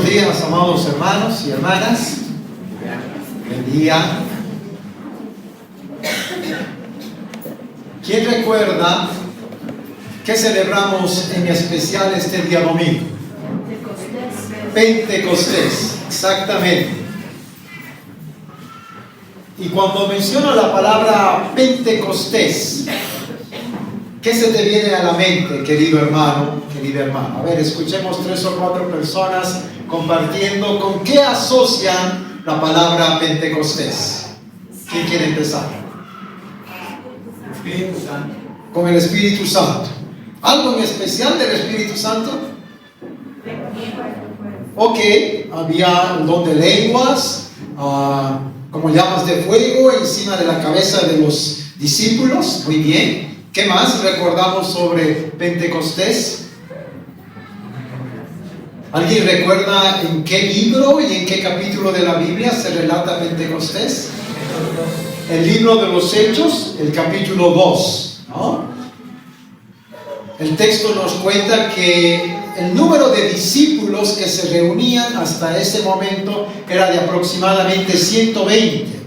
Buenos días, amados hermanos y hermanas. Buen día. ¿Quién recuerda qué celebramos en especial este día domingo? Pentecostés, exactamente. Y cuando menciono la palabra Pentecostés, ¿qué se te viene a la mente, querido hermano, querida hermana? A ver, escuchemos 3 o 4 personas compartiendo con qué asocian la palabra Pentecostés. ¿Quién quiere empezar? Espíritu Santo. Con el Espíritu Santo. ¿Algo en especial del Espíritu Santo? Ok, había el don de lenguas, como llamas de fuego encima de la cabeza de los discípulos. Muy bien. ¿Qué más recordamos sobre Pentecostés? ¿Alguien recuerda en qué libro y en qué capítulo de la Biblia se relata Pentecostés? El libro de los Hechos, el capítulo 2, ¿no? El texto nos cuenta que el número de discípulos que se reunían hasta ese momento era de aproximadamente 120.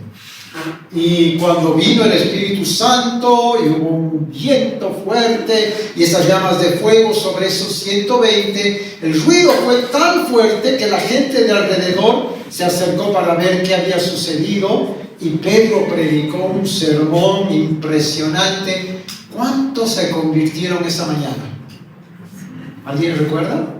Y cuando vino el Espíritu Santo y hubo un viento fuerte y esas llamas de fuego sobre esos 120, el ruido fue tan fuerte que la gente de alrededor se acercó para ver qué había sucedido, y Pedro predicó un sermón impresionante. ¿Cuántos se convirtieron esa mañana? ¿Alguien recuerda?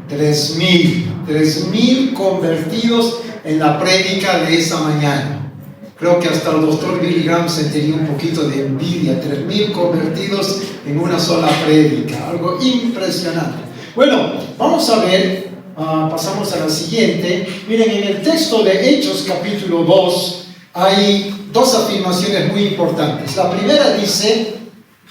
3,000 convertidos en la prédica de esa mañana. Creo que hasta el doctor Billy Graham sentiría un poquito de envidia. 3,000 convertidos en una sola prédica, algo impresionante. Bueno, vamos a ver, pasamos a la siguiente. Miren, en el texto de Hechos capítulo 2 hay 2 afirmaciones muy importantes. La primera dice: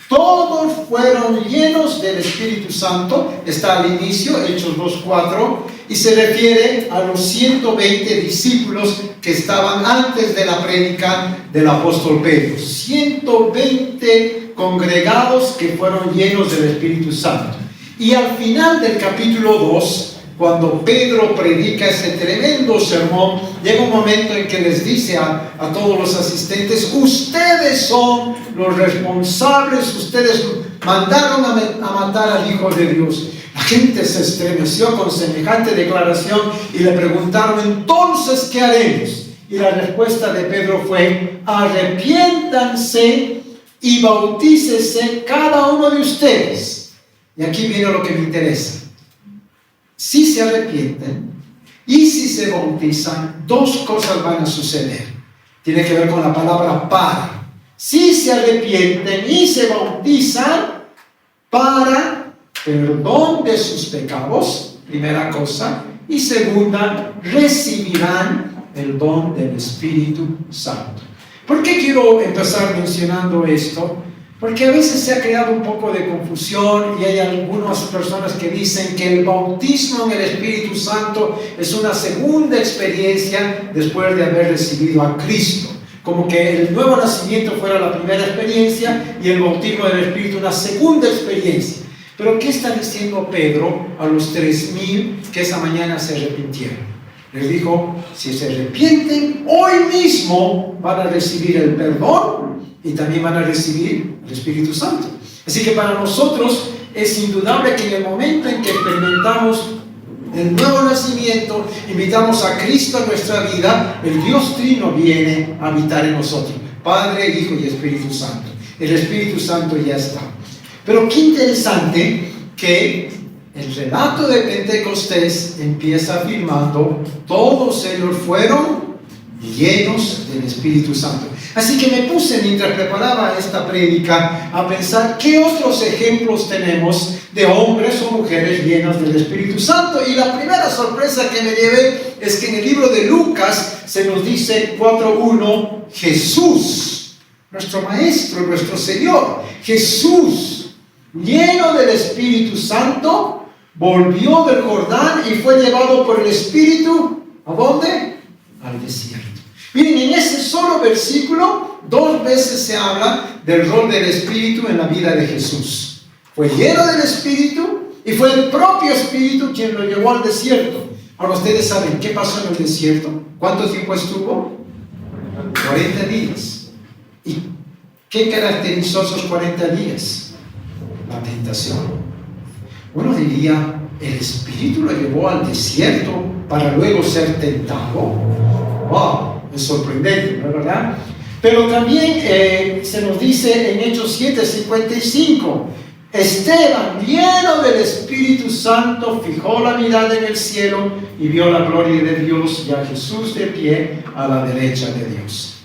todos fueron llenos del Espíritu Santo. Está al inicio, Hechos 2:4, y se refiere a los 120 discípulos que estaban antes de la prédica del apóstol Pedro. 120 congregados que fueron llenos del Espíritu Santo. Y al final del capítulo 2, cuando Pedro predica ese tremendo sermón, llega un momento en que les dice a todos los asistentes: ustedes son los responsables, ustedes mandaron a matar al Hijo de Dios. La gente se estremeció con semejante declaración y le preguntaron: entonces, ¿qué haremos? Y la respuesta de Pedro fue: arrepiéntanse y bautícese cada uno de ustedes. Y aquí viene lo que me interesa. Si se arrepienten y si se bautizan, 2 cosas van a suceder. Tiene que ver con la palabra para. Si se arrepienten y se bautizan, para perdón de sus pecados, primera cosa, y segunda, recibirán el don del Espíritu Santo. ¿Por qué quiero empezar mencionando esto? Porque a veces se ha creado un poco de confusión y hay algunas personas que dicen que el bautismo en el Espíritu Santo es una segunda experiencia después de haber recibido a Cristo. Como que el nuevo nacimiento fuera la primera experiencia y el bautismo del Espíritu una segunda experiencia. Pero ¿qué está diciendo Pedro a los 3,000 que esa mañana se arrepintieron? Les dijo: si se arrepienten, hoy mismo van a recibir el perdón y también van a recibir el Espíritu Santo. Así que para nosotros es indudable que en el momento en que experimentamos el nuevo nacimiento, invitamos a Cristo a nuestra vida, el Dios Trino viene a habitar en nosotros: Padre, Hijo y Espíritu Santo. El Espíritu Santo ya está. Pero qué interesante que el relato de Pentecostés empieza afirmando: todos ellos fueron llenos del Espíritu Santo. Así que me puse, mientras preparaba esta prédica, a pensar qué otros ejemplos tenemos de hombres o mujeres llenos del Espíritu Santo. Y la primera sorpresa que me llevé es que en el libro de Lucas se nos dice 4:1, Jesús, nuestro Maestro, nuestro Señor, Jesús, lleno del Espíritu Santo, volvió del Jordán y fue llevado por el Espíritu, ¿a dónde? Al desierto. Miren, en ese solo versículo 2 veces se habla del rol del Espíritu en la vida de Jesús. Fue lleno del Espíritu Y fue el propio Espíritu quien lo llevó al desierto. Ahora ustedes saben qué pasó en el desierto. ¿Cuánto tiempo estuvo? 40 días. ¿Y qué caracterizó esos 40 días? La tentación. Uno diría, el Espíritu lo llevó al desierto para luego ser tentado. ¡Wow! Es sorprendente, ¿no es verdad? Pero también se nos dice en Hechos 7:55, Esteban, lleno del Espíritu Santo, fijó la mirada en el cielo y vio la gloria de Dios y a Jesús de pie a la derecha de Dios.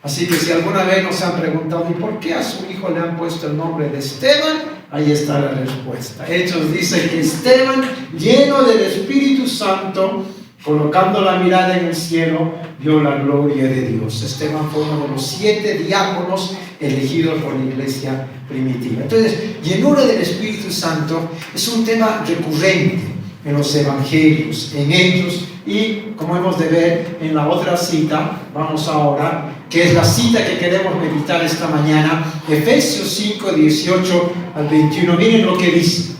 Así que si alguna vez nos han preguntado, ¿y por qué a su hijo le han puesto el nombre de Esteban? Ahí está la respuesta. Hechos dice que Esteban, lleno del Espíritu Santo, colocando la mirada en el cielo, vio la gloria de Dios. Esteban fue uno de los 7 diáconos elegidos por la iglesia primitiva. Entonces, llenura del Espíritu Santo es un tema recurrente en los evangelios, en Hechos, y como hemos de ver en la otra cita, vamos ahora, que es la cita que queremos meditar esta mañana, Efesios 5:18 al 21. Miren lo que dice.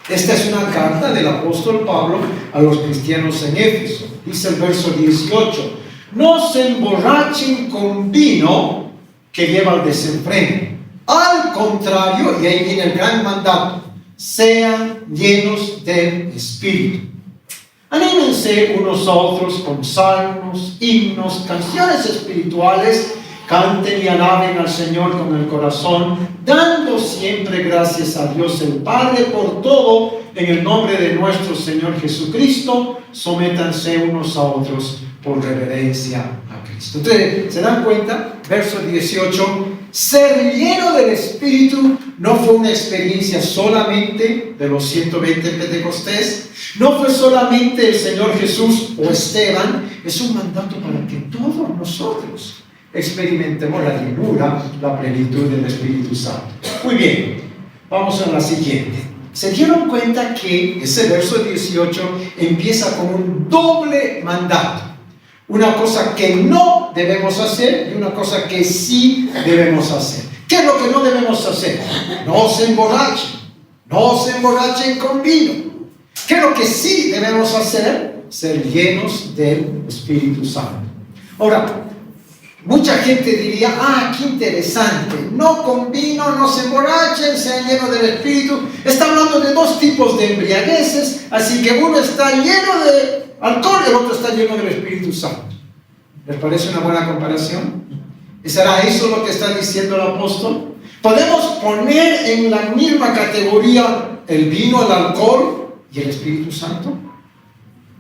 Esta es una carta del apóstol Pablo a los cristianos en Éfeso. Dice el verso 18, no se emborrachen con vino que lleva al desenfreno. Al contrario, y ahí viene el gran mandato, sean llenos del Espíritu. Anímense unos a otros con salmos, himnos, canciones espirituales. Canten y alaben al Señor con el corazón, dando siempre gracias a Dios el Padre por todo, en el nombre de nuestro Señor Jesucristo. Sométanse unos a otros por reverencia a Cristo. Entonces, ¿se dan cuenta? Verso 18, ser lleno del Espíritu no fue una experiencia solamente de los 120 en Pentecostés, no fue solamente el Señor Jesús o Esteban, es un mandato para que todos nosotros experimentemos la llenura, la plenitud del Espíritu Santo. Muy bien, vamos a la siguiente. ¿Se dieron cuenta que ese verso 18 empieza con un doble mandato? Una cosa que no debemos hacer y una cosa que sí debemos hacer. ¿Qué es lo que no debemos hacer? No se emborrachen, no se emborrachen con vino. ¿Qué es lo que sí debemos hacer? Ser llenos del Espíritu Santo. Ahora, mucha gente diría, qué interesante, no con vino, no se emborrachen, sean llenos del Espíritu. Está hablando de 2 tipos de embriagueces, así que uno está lleno de alcohol y el otro está lleno del Espíritu Santo. ¿Les parece una buena comparación? ¿Y será eso lo que está diciendo el apóstol? ¿Podemos poner en la misma categoría el vino, el alcohol y el Espíritu Santo?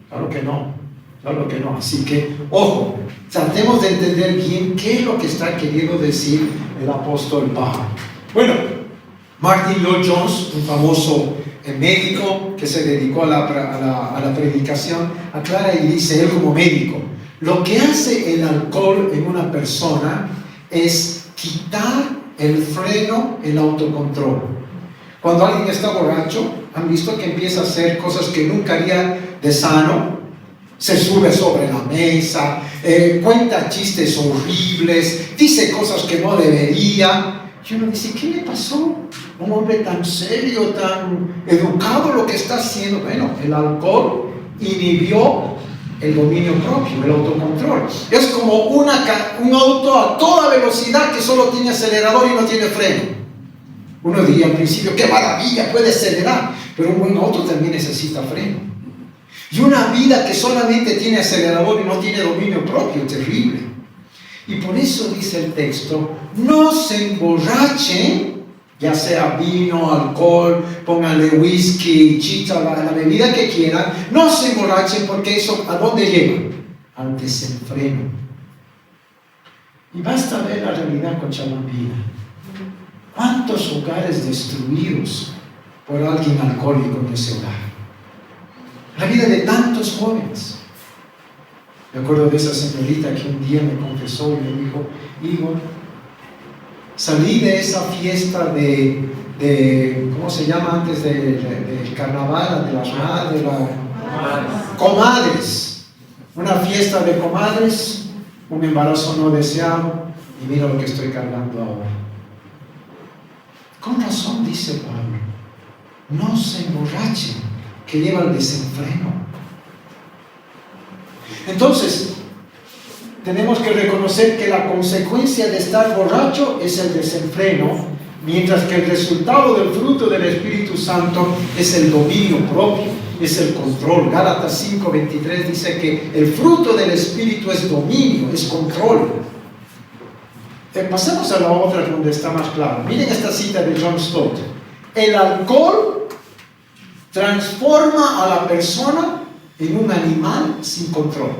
Claro que no. Claro que no. Así que, ojo, tratemos de entender bien qué es lo que está queriendo decir el apóstol Pablo. Bueno, Martin Lloyd-Jones, un famoso médico que se dedicó a la predicación, aclara y dice, él como médico, lo que hace el alcohol en una persona es quitar el freno, el autocontrol. Cuando alguien está borracho, han visto que empieza a hacer cosas que nunca haría de sano. Se sube sobre la mesa, cuenta chistes horribles, dice cosas que no debería. Y uno dice, ¿qué le pasó? Un hombre tan serio, tan educado, lo que está haciendo. Bueno, el alcohol inhibió el dominio propio, el autocontrol. Es como un auto a toda velocidad que solo tiene acelerador y no tiene freno. Uno diría al principio, qué maravilla, puede acelerar, pero un buen auto también necesita freno. Y una vida que solamente tiene acelerador y no tiene dominio propio, terrible. Y por eso dice el texto, no se emborrachen, ya sea vino, alcohol, pónganle whisky, chicha, la bebida que quieran, no se emborrachen porque eso, ¿a dónde lleva? Al desenfreno. Y basta ver la realidad cochabambina. ¿Cuántos hogares destruidos por alguien alcohólico en ese hogar? La vida de tantos jóvenes. Me acuerdo de esa señorita que un día me confesó y me dijo, Igor, salí de esa fiesta de ¿cómo se llama antes del carnaval? De las madres, comadres. Una fiesta de comadres, un embarazo no deseado, y mira lo que estoy cargando ahora. Con razón dice Pablo, no se emborrachen, que lleva al desenfreno. Entonces, tenemos que reconocer que la consecuencia de estar borracho es el desenfreno, mientras que el resultado del fruto del Espíritu Santo es el dominio propio, es el control. Gálatas 5:23 dice que el fruto del Espíritu es dominio, es control. Pasemos a la otra donde está más claro. Miren esta cita de John Stott. El alcohol transforma a la persona en un animal sin control.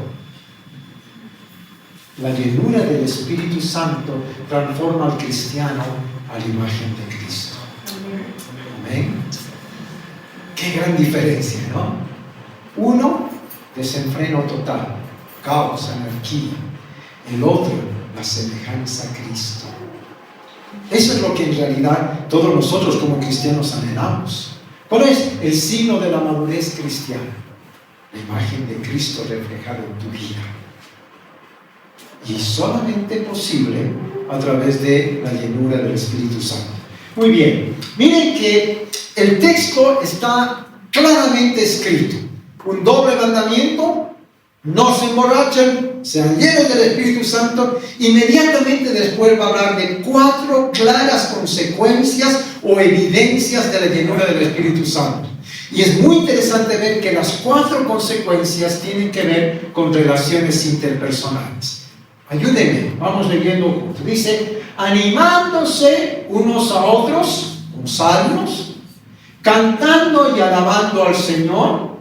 La llenura del Espíritu Santo transforma al cristiano a la imagen de Cristo. Amén. Qué gran diferencia, ¿no? Uno, desenfreno total, caos, anarquía. El otro, la semejanza a Cristo. Eso es lo que en realidad todos nosotros como cristianos anhelamos. ¿Cuál es el signo de la madurez cristiana? La imagen de Cristo reflejada en tu vida. Y solamente posible a través de la llenura del Espíritu Santo. Muy bien, miren que el texto está claramente escrito. Un doble mandamiento: no se emborrachen, sean llenos del Espíritu Santo. Inmediatamente después va a hablar de 4 claras consecuencias o evidencias de la llenura del Espíritu Santo. Y es muy interesante ver que las 4 consecuencias tienen que ver con relaciones interpersonales. Ayúdenme, vamos leyendo juntos. Dice: animándose unos a otros con salmos, cantando y alabando al Señor,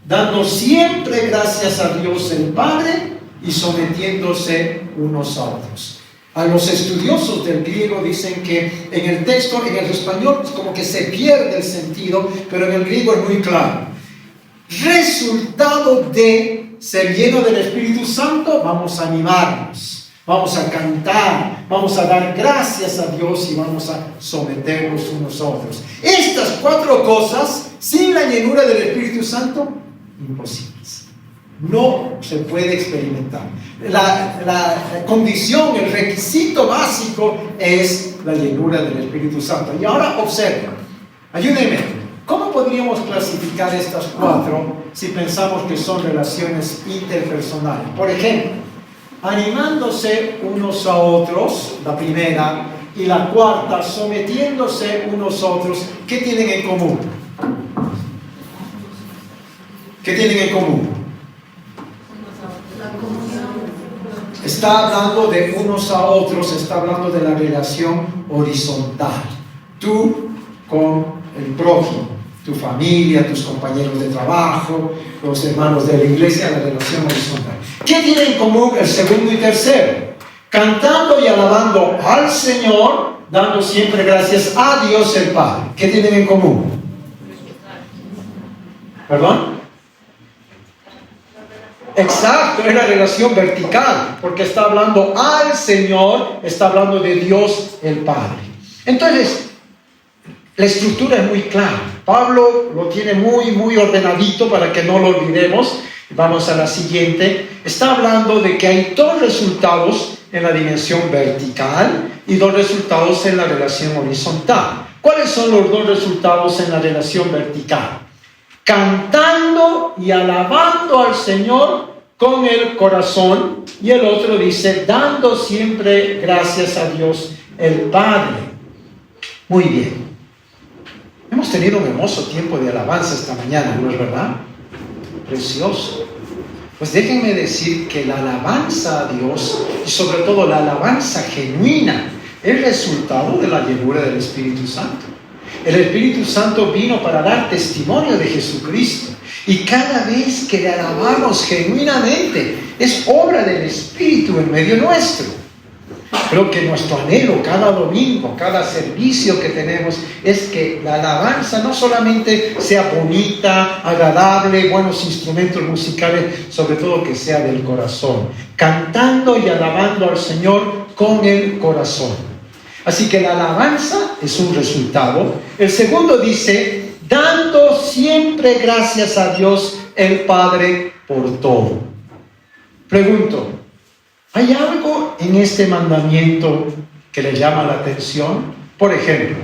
dando siempre gracias a Dios el Padre y sometiéndose unos a otros. A los estudiosos del griego dicen que en el texto, en el español, como que se pierde el sentido, pero en el griego es muy claro. Resultado de ser lleno del Espíritu Santo, vamos a animarnos, vamos a cantar, vamos a dar gracias a Dios y vamos a someternos unos a otros. Estas 4 cosas, sin la llenura del Espíritu Santo, imposibles. No se puede experimentar. La condición, el requisito básico es la llenura del Espíritu Santo. Y ahora observen, ayúdenme. ¿Cómo podríamos clasificar estas 4 si pensamos que son relaciones interpersonales? Por ejemplo, animándose unos a otros, la primera, y la cuarta, sometiéndose unos a otros. ¿Qué tienen en común? ¿Qué tienen en común? Está hablando de unos a otros, está hablando de la relación horizontal. Tú con el prójimo, tu familia, tus compañeros de trabajo, los hermanos de la iglesia, la relación horizontal. ¿Qué tienen en común el segundo y tercero? Cantando y alabando al Señor, dando siempre gracias a Dios el Padre. ¿Qué tienen en común? ¿Perdón? Exacto, es la relación vertical, porque está hablando al Señor, está hablando de Dios el Padre. Entonces, la estructura es muy clara. Pablo lo tiene muy ordenadito para que no lo olvidemos. Vamos a la siguiente. Está hablando de que hay 2 resultados en la dimensión vertical y 2 resultados en la relación horizontal. ¿Cuáles son los 2 resultados en la relación vertical? Cantando y alabando al Señor con el corazón, y el otro dice, dando siempre gracias a Dios el Padre. Muy bien. Hemos tenido un hermoso tiempo de alabanza esta mañana, ¿no es verdad? Precioso. Pues déjenme decir que la alabanza a Dios, y sobre todo la alabanza genuina, es resultado de la llenura del Espíritu Santo. El Espíritu Santo vino para dar testimonio de Jesucristo. Y cada vez que le alabamos genuinamente, es obra del Espíritu en medio nuestro. Creo que nuestro anhelo cada domingo, cada servicio que tenemos, es que la alabanza no solamente sea bonita, agradable, buenos instrumentos musicales, sobre todo que sea del corazón, cantando y alabando al Señor con el corazón. Así que la alabanza es un resultado. El segundo dice, dando siempre gracias a Dios el Padre por todo. Pregunto, ¿hay algo en este mandamiento que le llama la atención? Por ejemplo,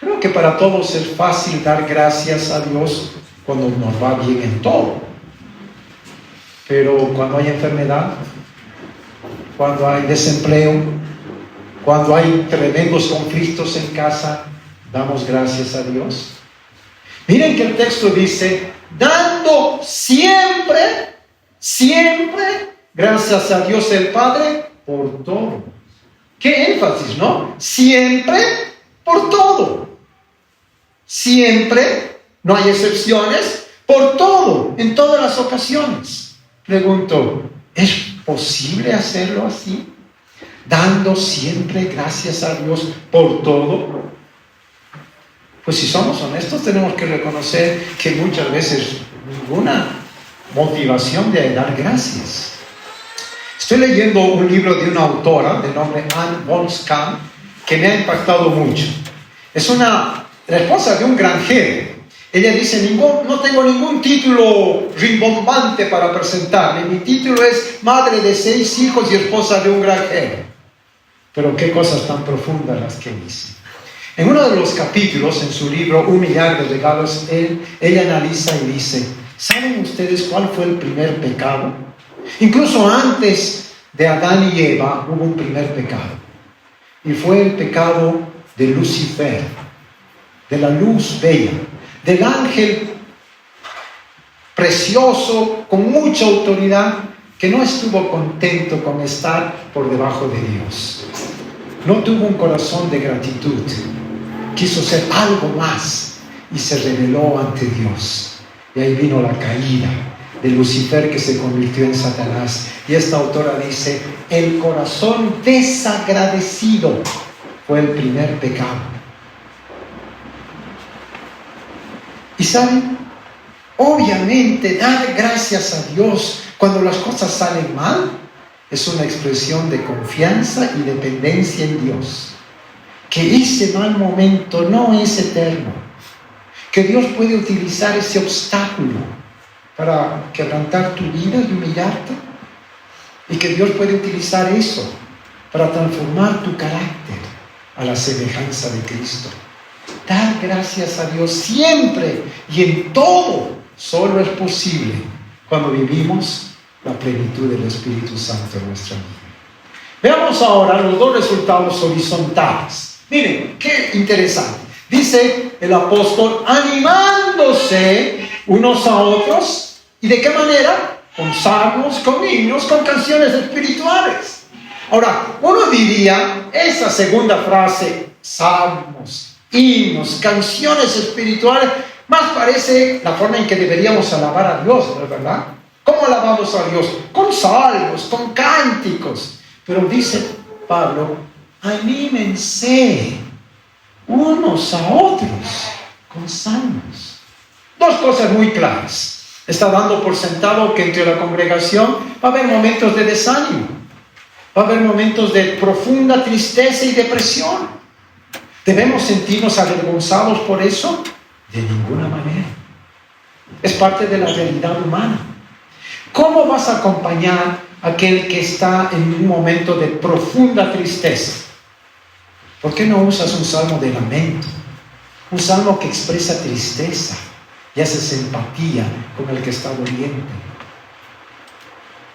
Creo que para todos es fácil dar gracias a Dios cuando nos va bien en todo. Pero cuando hay enfermedad, cuando hay desempleo, cuando hay tremendos conflictos en casa, ¿damos gracias a Dios? Miren que el texto dice, dando siempre gracias a Dios el Padre por todo. Qué énfasis, ¿no? Siempre por todo. Siempre, no hay excepciones, por todo, en todas las ocasiones. Pregunto, ¿es posible hacerlo así? Dando siempre gracias a Dios por todo. Pues si somos honestos, tenemos que reconocer que muchas veces ninguna motivación de dar gracias. Estoy leyendo un libro de una autora de nombre Anne Bonskam que me ha impactado mucho. Es la esposa de un granjero. Ella dice, no tengo ningún título rimbombante para presentarle. Mi título es madre de 6 hijos y esposa de un granjero. Pero qué cosas tan profundas las que dice. En uno de los capítulos, en su libro Un millar de regalos, ella analiza y dice, ¿saben ustedes cuál fue el primer pecado? Incluso antes de Adán y Eva hubo un primer pecado. Y fue el pecado de Lucifer, de la luz bella, del ángel precioso, con mucha autoridad, que no estuvo contento con estar por debajo de Dios. No tuvo un corazón de gratitud. Quiso ser algo más y se rebeló ante Dios. Y ahí vino la caída de Lucifer, que se convirtió en Satanás. Y esta autora dice, el corazón desagradecido fue el primer pecado. Y saben, obviamente dar gracias a Dios cuando las cosas salen mal es una expresión de confianza y dependencia en Dios. Que ese mal momento no es eterno. Que Dios puede utilizar ese obstáculo para quebrantar tu vida y humillarte. Y que Dios puede utilizar eso para transformar tu carácter a la semejanza de Cristo. Dar gracias a Dios siempre y en todo solo es posible cuando vivimos la plenitud del Espíritu Santo en nuestra vida. Veamos ahora los 2 resultados horizontales. Miren, qué interesante. Dice el apóstol, animándose unos a otros. ¿Y de qué manera? Con salmos, con himnos, con canciones espirituales. Ahora, uno diría, esa segunda frase, salmos, himnos, canciones espirituales, más parece la forma en que deberíamos alabar a Dios, ¿no es verdad? ¿Cómo alabamos a Dios? Con salmos, con cánticos. Pero dice Pablo, anímense unos a otros con salmos. 2 cosas muy claras. Está dando por sentado que entre la congregación va a haber momentos de desánimo, va a haber momentos de profunda tristeza y depresión. ¿Debemos sentirnos avergonzados por eso? De ninguna manera. Es parte de la realidad humana. ¿Cómo vas a acompañar a aquel que está en un momento de profunda tristeza? ¿Por qué no usas un salmo de lamento? Un salmo que expresa tristeza y haces empatía con el que está doliente.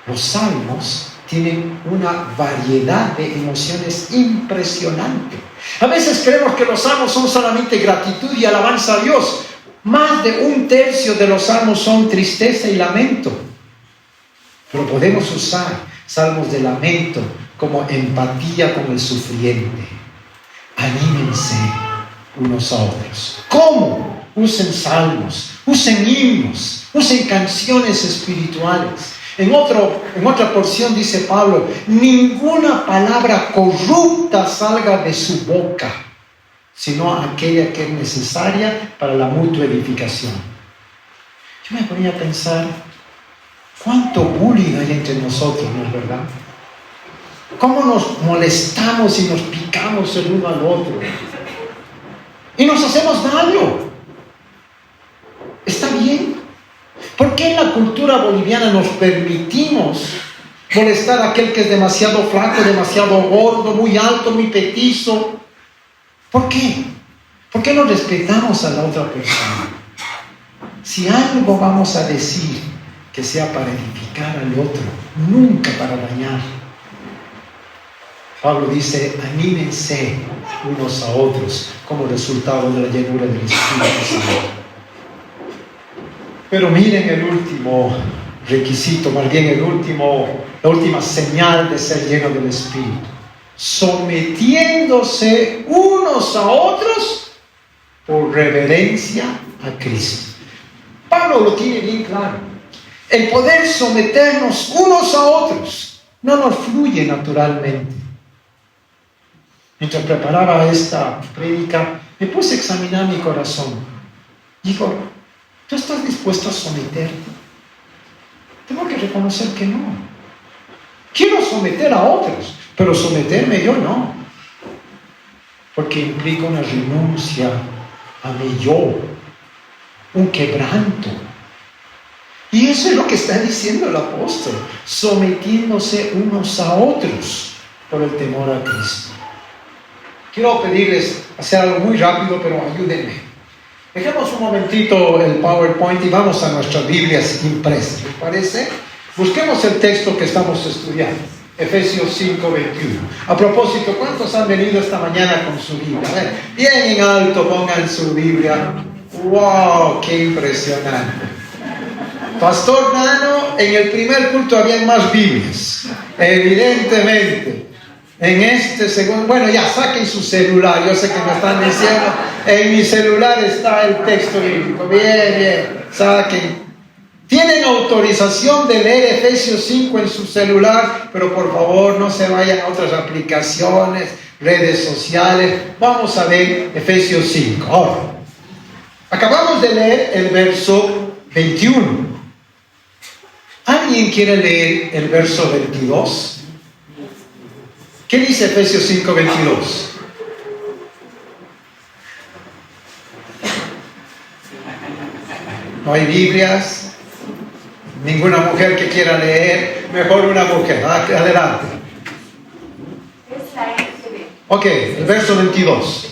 Los salmos tienen una variedad de emociones impresionante. A veces creemos que los salmos son solamente gratitud y alabanza a Dios. Más de 1/3 de los salmos son tristeza y lamento. Pero podemos usar salmos de lamento como empatía con el sufriente. Anímense unos a otros. ¿Cómo? Usen salmos, usen himnos, usen canciones espirituales. En otra porción dice Pablo, ninguna palabra corrupta salga de su boca, sino aquella que es necesaria para la mutua edificación. Yo me ponía a pensar, ¿cuánto bullying hay entre nosotros, no es verdad? ¿Cómo nos molestamos y nos picamos el uno al otro? Y nos hacemos daño. ¿Está bien? ¿Por qué en la cultura boliviana nos permitimos molestar a aquel que es demasiado flaco, demasiado gordo, muy alto, muy petizo? ¿Por qué? ¿Por qué no respetamos a la otra persona? Si algo vamos a decir, que sea para edificar al otro, nunca para dañar. Pablo dice, anímense unos a otros como resultado de la llenura del Espíritu Santo. Pero miren el último requisito, más bien la última señal de ser lleno del Espíritu. Sometiéndose unos a otros por reverencia a Cristo. Pablo lo tiene bien claro. El poder someternos unos a otros no nos fluye naturalmente. Mientras preparaba esta prédica, me puse a examinar mi corazón. Digo, ¿tú estás dispuesto a someterte? Tengo que reconocer que no. Quiero someter a otros, pero someterme yo no. Porque implica una renuncia a mi yo, un quebranto. Y eso es lo que está diciendo el apóstol, sometiéndose unos a otros por el temor a Cristo. Quiero pedirles hacer algo muy rápido, pero ayúdenme. Dejemos un momentito el PowerPoint y vamos a nuestras Biblias impresas, ¿les parece? Busquemos el texto que estamos estudiando, Efesios 5:21. A propósito, ¿cuántos han venido esta mañana con su Biblia? A ver, bien en alto pongan su Biblia. ¡Wow! ¡Qué impresionante! Pastor Nano, en el primer culto habían más Biblias, evidentemente. En este segundo, bueno, ya saquen su celular. Yo sé que me están diciendo, en mi celular está el texto bíblico. Bien, saquen. Tienen autorización de leer Efesios 5 en su celular, pero por favor no se vayan a otras aplicaciones, redes sociales. Vamos a ver Efesios 5. Ahora, acabamos de leer el verso 21. ¿Alguien quiere leer el verso 22? ¿Qué dice Efesios 5:22? No hay Biblias, ninguna mujer que quiera leer, mejor una mujer. Adelante. Ok, el verso 22.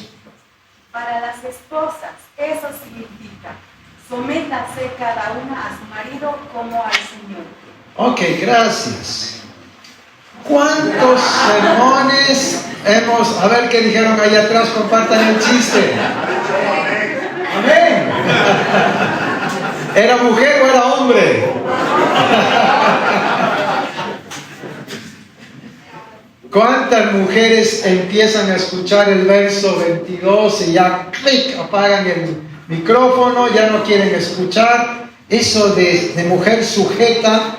Para las esposas, eso significa, sométanse cada una a su marido como al Señor. Ok, gracias. ¿Cuántos sermones hemos... A ver qué dijeron allá atrás, compartan el chiste. Amén. ¿Era mujer o era hombre? ¿Cuántas mujeres empiezan a escuchar el verso 22 y ya clic, apagan el micrófono, ya no quieren escuchar? Eso de mujer sujeta,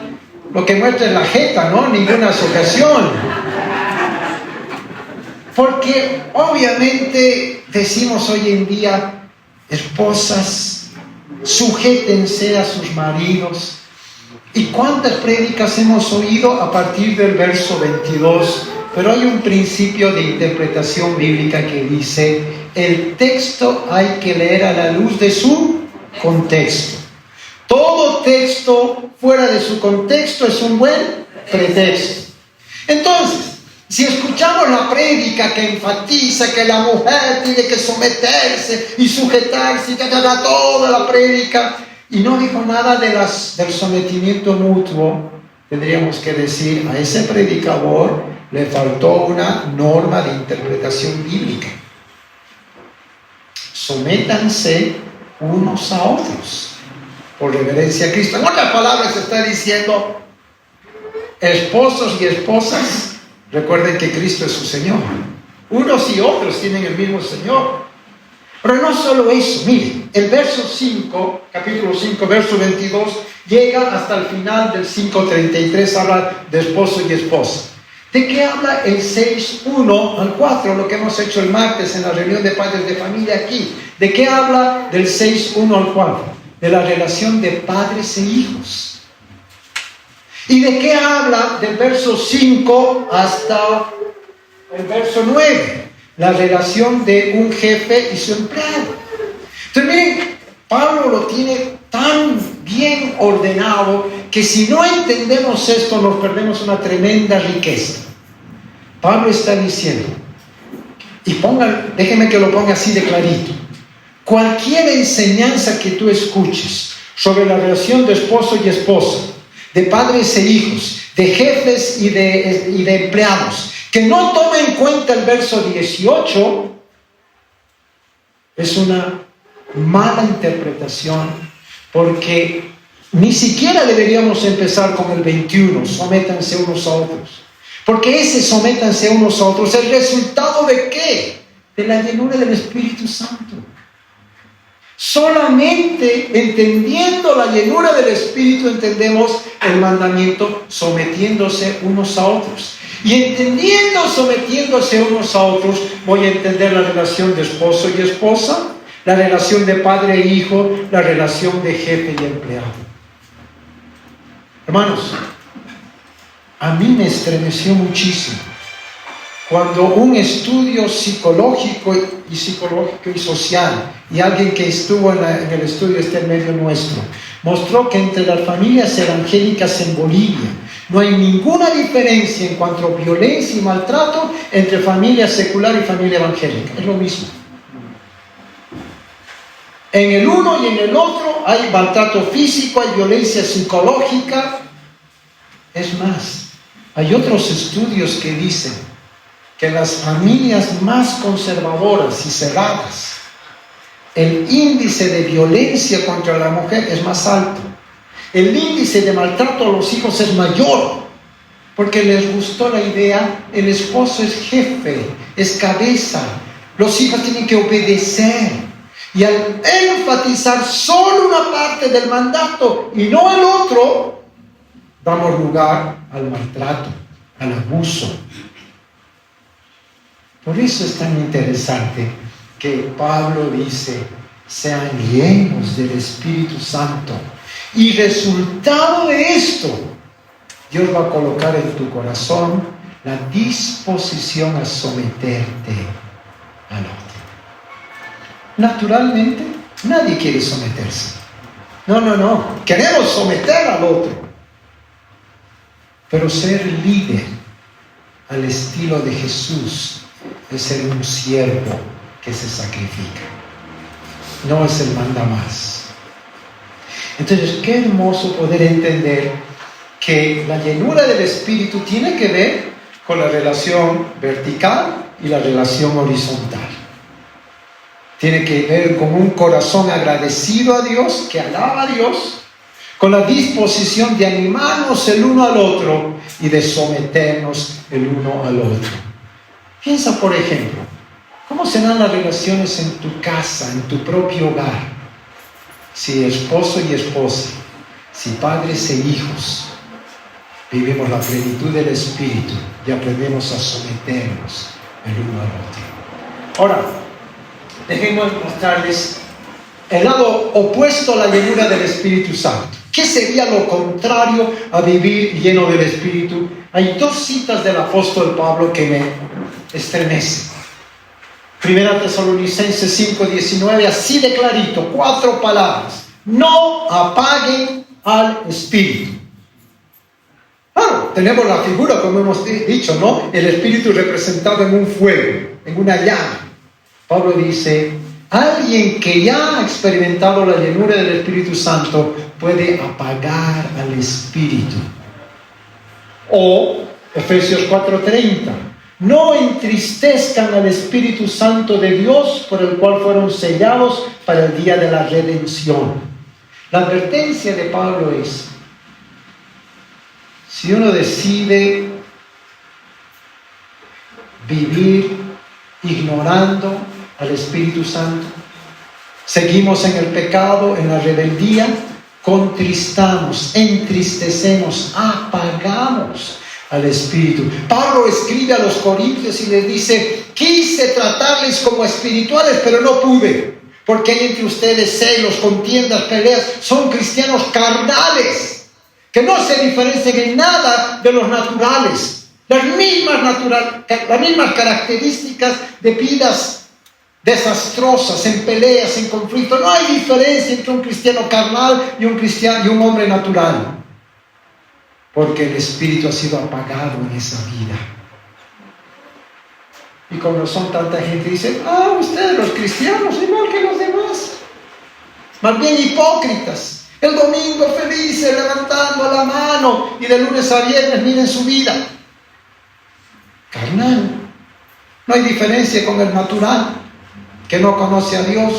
lo que muestra es la jeta, ¿no? Ninguna sujeción. Porque obviamente decimos hoy en día, esposas, sujétense a sus maridos. ¿Y cuántas prédicas hemos oído a partir del verso 22? Pero hay un principio de interpretación bíblica que dice, el texto hay que leer a la luz de su contexto. Todo texto fuera de su contexto es un buen pretexto. Entonces, si escuchamos la prédica que enfatiza que la mujer tiene que someterse y sujetarse y toda la prédica, y no dijo nada del sometimiento mutuo, tendríamos que decir, a ese predicador le faltó una norma de interpretación bíblica. Sométanse unos a otros por reverencia a Cristo. En otras palabras está diciendo, esposos y esposas, recuerden que Cristo es su Señor. Unos y otros tienen el mismo Señor. Pero no solo eso, miren, el verso 5, capítulo 5, verso 22, llega hasta el final del 5:33, habla de esposo y esposa. ¿De qué habla el 6:1 al 4, lo que hemos hecho el martes en la reunión de padres de familia aquí? ¿De qué habla del 6:1 al 4? De la relación de padres e hijos. ¿Y de qué habla del verso 5 hasta el verso 9? La relación de un jefe y su empleado. Entonces miren, Pablo lo tiene tan bien ordenado que si no entendemos esto nos perdemos una tremenda riqueza. Pablo está diciendo, y déjenme que lo ponga así de clarito, Cualquier enseñanza que tú escuches sobre la relación de esposo y esposa, de padres e hijos, de jefes y de empleados, que no tome en cuenta el verso 18, es una mala interpretación, porque ni siquiera deberíamos empezar con el 21, sométanse unos a otros. Porque ese sométanse unos a otros, ¿el resultado de qué? De la llenura del Espíritu Santo. Solamente entendiendo la llenura del Espíritu entendemos el mandamiento sometiéndose unos a otros. Y entendiendo sometiéndose unos a otros, voy a entender la relación de esposo y esposa, la relación de padre e hijo, la relación de jefe y empleado. Hermanos, a mí me estremeció muchísimo cuando un estudio psicológico y social, y alguien que estuvo en el estudio en medio nuestro, mostró que entre las familias evangélicas en Bolivia no hay ninguna diferencia en cuanto a violencia y maltrato entre familia secular y familia evangélica. Es lo mismo. En el uno y en el otro hay maltrato físico, hay violencia psicológica. Es más, hay otros estudios que dicen que las familias más conservadoras y cerradas, el índice de violencia contra la mujer es más alto. El índice de maltrato a los hijos es mayor, porque les gustó la idea, el esposo es jefe, es cabeza, los hijos tienen que obedecer. Y al enfatizar solo una parte del mandato y no el otro, damos lugar al maltrato, al abuso. Por eso es tan interesante que Pablo dice, sean llenos del Espíritu Santo. Y resultado de esto, Dios va a colocar en tu corazón la disposición a someterte al otro. Naturalmente, nadie quiere someterse. No. Queremos someter al otro. Pero ser líder al estilo de Jesús es ser un siervo que se sacrifica. No es el manda más. Entonces, qué hermoso poder entender que la llenura del Espíritu tiene que ver con la relación vertical y la relación horizontal. Tiene que ver con un corazón agradecido a Dios, que alaba a Dios, con la disposición de animarnos el uno al otro y de someternos el uno al otro. Piensa, por ejemplo, ¿cómo serán las relaciones en tu casa, en tu propio hogar? Si esposo y esposa, si padres e hijos, vivimos la plenitud del Espíritu y aprendemos a someternos el uno al otro. Ahora, déjenme mostrarles el lado opuesto a la llenura del Espíritu Santo. ¿Qué sería lo contrario a vivir lleno del Espíritu? Hay dos citas del apóstol Pablo que me estremecen. Primera Tesalonicenses 5:19, así de clarito, 4 palabras. No apaguen al Espíritu. Claro, tenemos la figura, como hemos dicho, ¿no? El Espíritu representado en un fuego, en una llama. Pablo dice, alguien que ya ha experimentado la llenura del Espíritu Santo puede apagar al Espíritu. O Efesios 4:30, no entristezcan al Espíritu Santo de Dios, por el cual fueron sellados para el día de la redención. La advertencia de Pablo es, si uno decide vivir ignorando al Espíritu Santo, seguimos en el pecado, en la rebeldía, contristamos, entristecemos, apagamos al Espíritu. Pablo escribe a los Corintios y les dice, quise tratarles como espirituales, pero no pude, porque hay entre ustedes celos, contiendas, peleas. Son cristianos carnales, que no se diferencian en nada de los naturales. Las mismas características de vidas desastrosas, en peleas, en conflictos. No hay diferencia entre un cristiano carnal y un hombre natural, porque el Espíritu ha sido apagado en esa vida. Y con razón tanta gente dice, ustedes los cristianos, igual que los demás. Más bien hipócritas. El domingo felices, levantando la mano, y de lunes a viernes miren su vida. Carnal. No hay diferencia con el natural, que no conoce a Dios.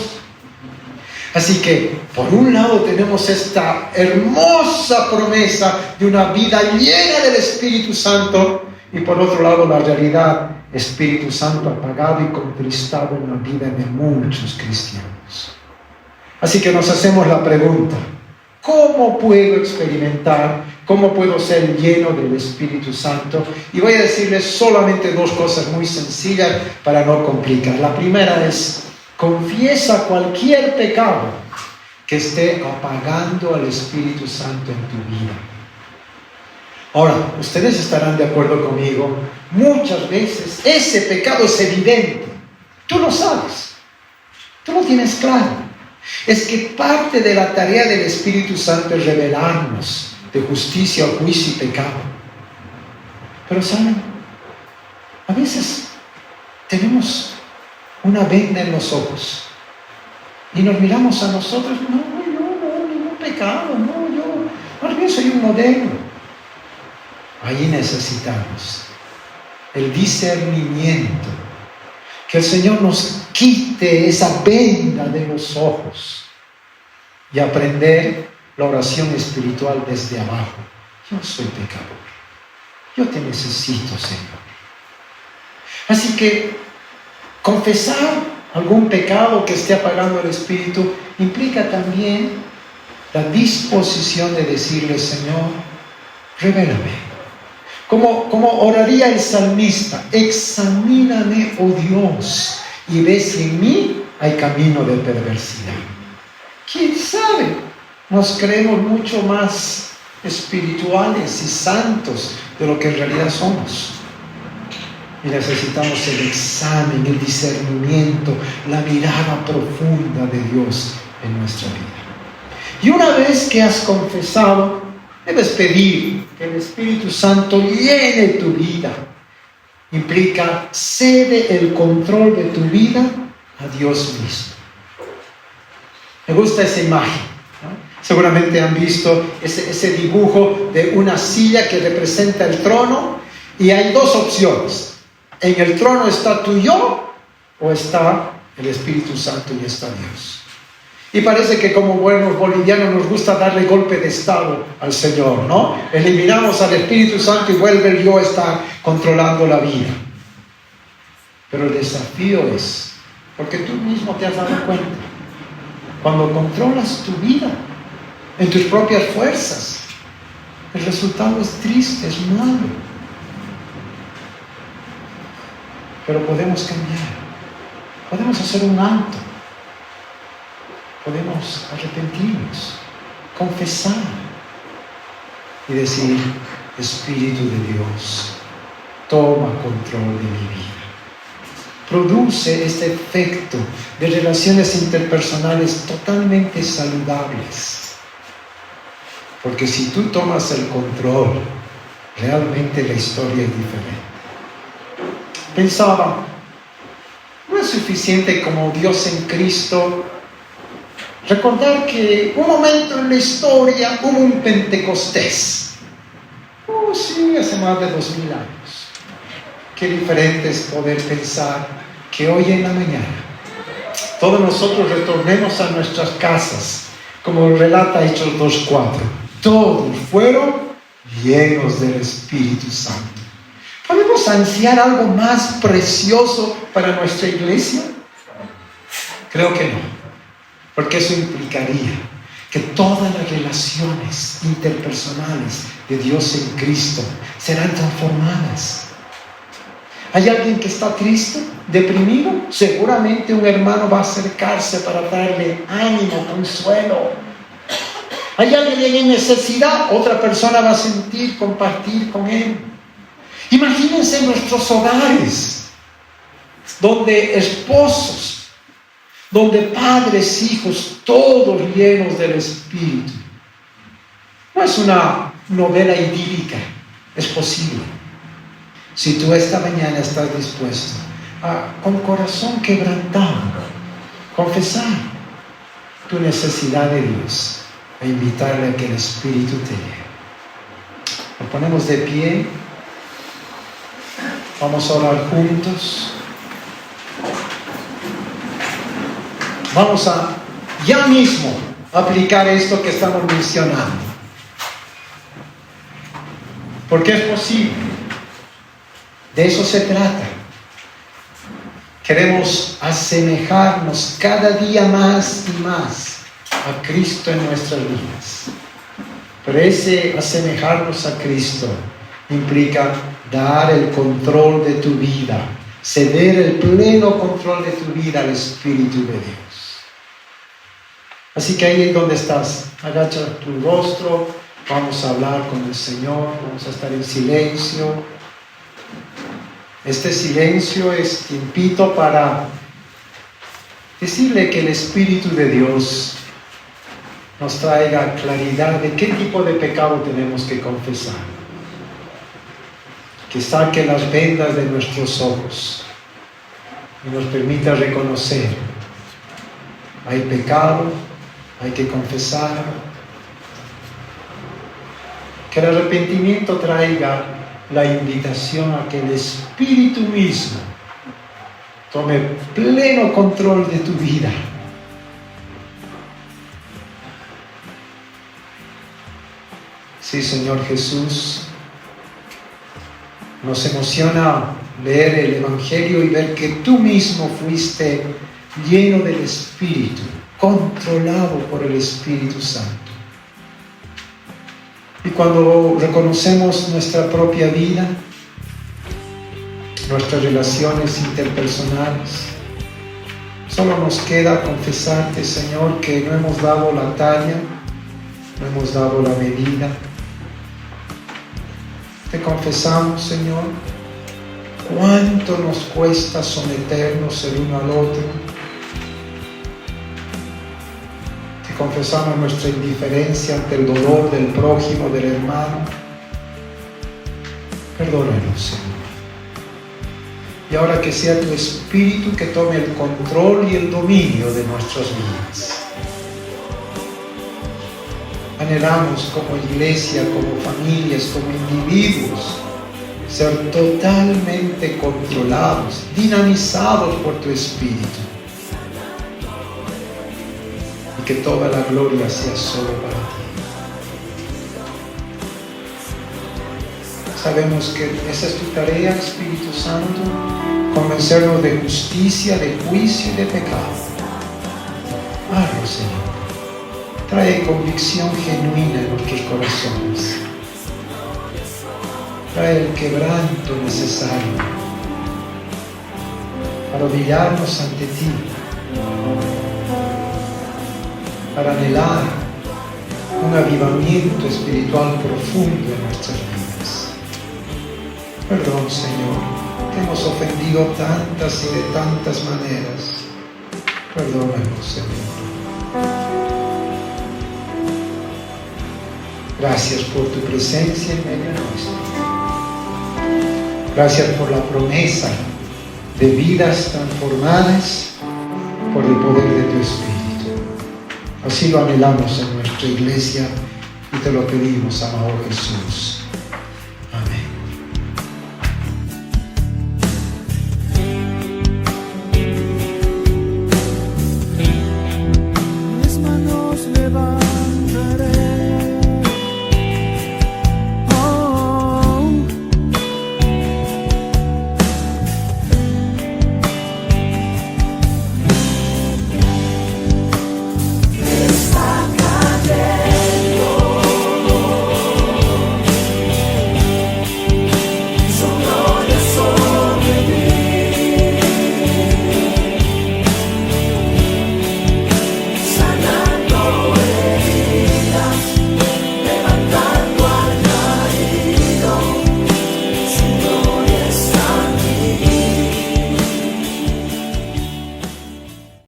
Así que, por un lado tenemos esta hermosa promesa de una vida llena del Espíritu Santo, y por otro lado la realidad, Espíritu Santo apagado y contristado en la vida de muchos cristianos. Así que nos hacemos la pregunta, ¿cómo puedo experimentar, cómo puedo ser lleno del Espíritu Santo? Y voy a decirles solamente dos cosas muy sencillas para no complicar. La primera es, confiesa cualquier pecado que esté apagando al Espíritu Santo en tu vida. Ahora, ustedes estarán de acuerdo conmigo, muchas veces ese pecado es evidente. Tú lo sabes, tú lo tienes claro. Es que parte de la tarea del Espíritu Santo es revelarnos de justicia, juicio y pecado. Pero ¿saben? A veces tenemos una venda en los ojos y nos miramos a nosotros, no, ningún pecado, yo más bien soy un modelo. Ahí necesitamos el discernimiento, que el Señor nos quite esa venda de los ojos y aprender la oración espiritual desde abajo. Yo soy pecador, yo te necesito, Señor. Así que confesar algún pecado que esté apagando el Espíritu implica también la disposición de decirle, Señor, revélame. Como oraría el salmista, examíname, oh Dios, y ve si en mí hay camino de perversidad. ¿Quién sabe? Nos creemos mucho más espirituales y santos de lo que en realidad somos. Y necesitamos el examen, el discernimiento, la mirada profunda de Dios en nuestra vida. Y una vez que has confesado, debes pedir que el Espíritu Santo llene tu vida. Implica, cede el control de tu vida a Dios mismo. Me gusta esa imagen, ¿no? Seguramente han visto ese dibujo de una silla que representa el trono, y hay dos opciones. En el trono está tu yo, o está el Espíritu Santo y está Dios. Y parece que como buenos bolivianos nos gusta darle golpe de estado al Señor, ¿no? Eliminamos al Espíritu Santo y vuelve el yo a estar controlando la vida. Pero el desafío es, porque tú mismo te has dado cuenta, cuando controlas tu vida en tus propias fuerzas, el resultado es triste, es malo. Pero podemos cambiar, podemos hacer un alto. Podemos arrepentirnos, confesar y decir, Espíritu de Dios, toma control de mi vida. Produce este efecto de relaciones interpersonales totalmente saludables. Porque si tú tomas el control, realmente la historia es diferente. Pensaba, no es suficiente como Dios en Cristo recordar que un momento en la historia hubo un Pentecostés. Sí, hace más de 2000 años. Qué diferente es poder pensar que hoy en la mañana todos nosotros retornemos a nuestras casas, como relata Hechos 2:4. Todos fueron llenos del Espíritu Santo. ¿Podemos ansiar algo más precioso para nuestra iglesia? Creo que no. Porque eso implicaría que todas las relaciones interpersonales de Dios en Cristo serán transformadas. ¿Hay alguien que está triste, deprimido? Seguramente un hermano va a acercarse para darle ánimo, consuelo. ¿Hay alguien en necesidad? Otra persona va a sentir, compartir con él. Imagínense nuestros hogares, donde esposos, donde padres, hijos, todos llenos del Espíritu. No es una novela idílica, es posible. Si tú esta mañana estás dispuesto con corazón quebrantado, confesar tu necesidad de Dios e invitarle a que el Espíritu te lleve. Nos ponemos de pie, vamos a orar juntos. Vamos a ya mismo aplicar esto que estamos mencionando, porque es posible. De eso se trata. Queremos asemejarnos cada día más y más a Cristo en nuestras vidas. Pero ese asemejarnos a Cristo implica dar el control de tu vida, ceder el pleno control de tu vida al Espíritu de Dios. Así que ahí en donde estás, agacha tu rostro, vamos a hablar con el Señor, vamos a estar en silencio. Este silencio es tiempito para decirle que el Espíritu de Dios nos traiga claridad de qué tipo de pecado tenemos que confesar. Que saque las vendas de nuestros ojos y nos permita reconocer: hay pecado, hay que confesar. Que el arrepentimiento traiga la invitación a que el Espíritu mismo tome pleno control de tu vida. Sí, Señor Jesús, nos emociona leer el Evangelio y ver que tú mismo fuiste lleno del Espíritu, controlado por el Espíritu Santo. Y cuando reconocemos nuestra propia vida, nuestras relaciones interpersonales, solo nos queda confesarte, Señor, que no hemos dado la talla, no hemos dado la medida. Te confesamos, Señor, cuánto nos cuesta someternos el uno al otro. Te confesamos nuestra indiferencia ante el dolor del prójimo, del hermano. Perdónanos, Señor. Y ahora que sea tu Espíritu que tome el control y el dominio de nuestras vidas. Anhelamos como iglesia, como familias, como individuos, ser totalmente controlados, dinamizados por tu Espíritu. Y que toda la gloria sea solo para ti. Sabemos que esa es tu tarea, Espíritu Santo, convencernos de justicia, de juicio y de pecado. Hazlo, Señor. Trae convicción genuina en nuestros corazones. Trae el quebranto necesario para humillarnos ante ti, para anhelar un avivamiento espiritual profundo en nuestras vidas. Perdón, Señor, te hemos ofendido tantas y de tantas maneras. Perdónanos, Señor. Gracias por tu presencia en medio nuestro. Gracias por la promesa de vidas transformadas por el poder de tu Espíritu. Así lo anhelamos en nuestra iglesia y te lo pedimos, amado Jesús.